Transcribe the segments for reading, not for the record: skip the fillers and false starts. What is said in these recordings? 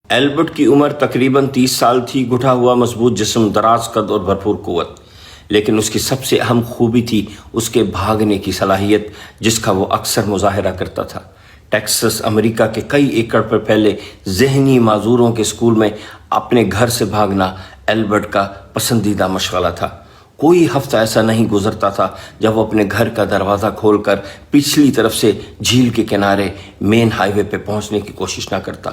Albert کی عمر تقریباً 30 سال تھی، گٹھا ہوا مضبوط جسم، دراز قد اور بھرپور قوت، لیکن اس کی سب سے اہم خوبی تھی اس کے بھاگنے کی صلاحیت، جس کا وہ اکثر مظاہرہ کرتا تھا۔ ٹیکساس امریکہ کے کئی ایکڑ پر پھیلے ذہنی معذوروں کے اسکول میں اپنے گھر سے بھاگنا ایلبرٹ کا پسندیدہ مشغلہ تھا۔ کوئی ہفتہ ایسا نہیں گزرتا تھا جب وہ اپنے گھر کا دروازہ کھول کر پچھلی طرف سے جھیل کے کنارے مین ہائی وے پہ پہنچنے کی کوشش نہ کرتا۔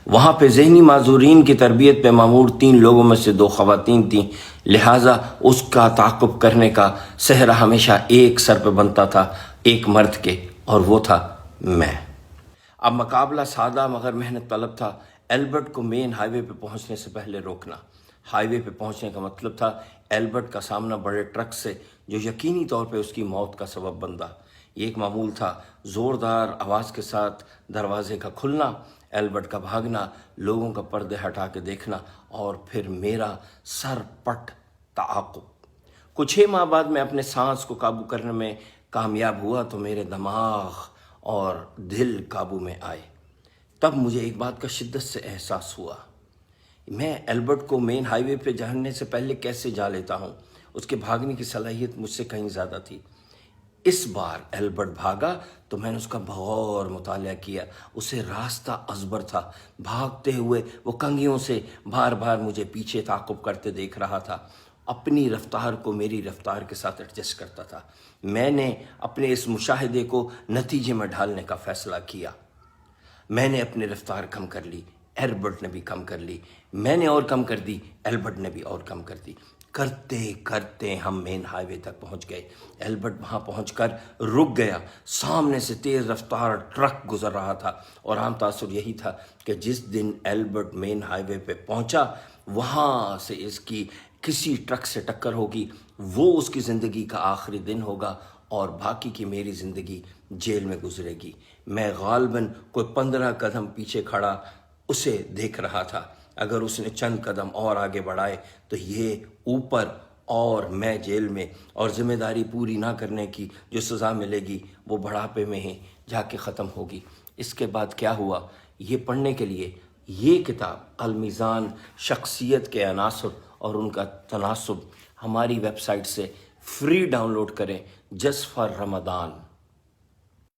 وہاں پہ ذہنی معذورین کی تربیت پہ معمور 3 لوگوں میں سے 2 خواتین تھیں، لہٰذا اس کا تعاقب کرنے کا سہرا ہمیشہ ایک سر پہ بنتا تھا، ایک مرد کے، اور وہ تھا میں۔ اب مقابلہ سادہ مگر محنت طلب تھا۔ ایلبرٹ کو مین ہائی وے پہ پہنچنے سے پہلے روکنا۔ ہائی وے پہ پہنچنے کا مطلب تھا ایلبرٹ کا سامنا بڑے ٹرک سے، جو یقینی طور پہ اس کی موت کا سبب بنتا۔ یہ ایک معمول تھا، زوردار آواز کے ساتھ دروازے کا کھلنا، ایلبرٹ کا بھاگنا، لوگوں کا پردے ہٹا کے دیکھنا، اور پھر میرا سر پٹ تعاقب۔ کچھ ہی ماہ بعد میں اپنے سانس کو قابو کرنے میں کامیاب ہوا تو میرے دماغ اور دل قابو میں آئے۔ تب مجھے ایک بات کا شدت سے احساس ہوا، میں ایلبرٹ کو مین ہائی وے پہ جانے سے پہلے کیسے جا لیتا ہوں؟ اس کے بھاگنے کی صلاحیت مجھ سے کہیں زیادہ تھی۔ اس بار ایلبرٹ بھاگا تو میں نے اس کا بغور مطالعہ کیا۔ اسے راستہ ازبر تھا، بھاگتے ہوئے وہ کنگھیوں سے بار بار مجھے پیچھے تعاقب کرتے دیکھ رہا تھا، اپنی رفتار کو میری رفتار کے ساتھ ایڈجسٹ کرتا تھا۔ میں نے اپنے اس مشاہدے کو نتیجے میں ڈھالنے کا فیصلہ کیا۔ میں نے اپنی رفتار کم کر لی، ایلبرٹ نے بھی کم کر لی، میں نے اور کم کر دی، ایلبرٹ نے بھی اور کم کر دی۔ کرتے کرتے ہم مین ہائی وے تک پہنچ گئے۔ ایلبرٹ وہاں پہنچ کر رک گیا۔ سامنے سے تیز رفتار ٹرک گزر رہا تھا، اور عام تاثر یہی تھا کہ جس دن ایلبرٹ مین ہائی وے پہ پہنچا، وہاں سے اس کی کسی ٹرک سے ٹکر ہوگی، وہ اس کی زندگی کا آخری دن ہوگا، اور باقی کی میری زندگی جیل میں گزرے گی۔ میں غالباً کوئی 15 قدم پیچھے کھڑا اسے دیکھ رہا تھا۔ اگر اس نے چند قدم اور آگے بڑھائے تو یہ اوپر اور میں جیل میں، اور ذمہ داری پوری نہ کرنے کی جو سزا ملے گی وہ بڑھاپے میں ہی جا کے ختم ہوگی۔ اس کے بعد کیا ہوا، یہ پڑھنے کے لیے یہ کتاب المیزان، شخصیت کے عناصر اور ان کا تناسب، ہماری ویب سائٹ سے فری ڈاؤن لوڈ کریں، جسٹ فار رمضان۔